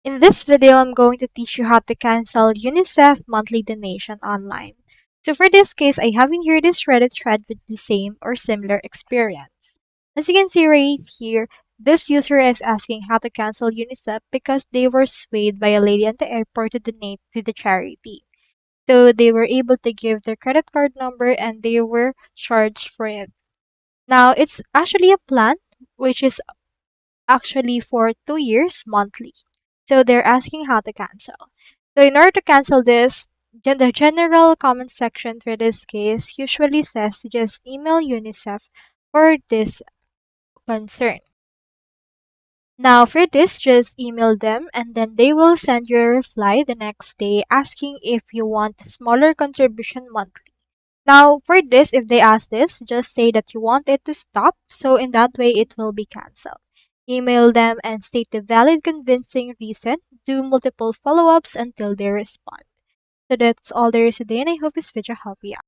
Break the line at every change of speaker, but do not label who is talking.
In this video, I'm going to teach you how to cancel UNICEF monthly donation online. So for this case, I have in here this Reddit thread with the same or similar experience. As you can see right here, this user is asking how to cancel UNICEF because they were swayed by a lady at the airport to donate to the charity. So they were able to give their credit card number and they were charged for it. Now, it's actually a plan which is actually for 2 years monthly. So they're asking how to cancel. So in order to cancel this, the general comment section for this case usually says to just email UNICEF for this concern. Now for this, just email them and then they will send you a reply the next day asking if you want a smaller contribution monthly. Now for this, if they ask this, just say that you want it to stop, so in that way it will be cancelled. Email them and state the valid convincing reason. Do multiple follow-ups until they respond. So that's all there is today and I hope this video helped you out.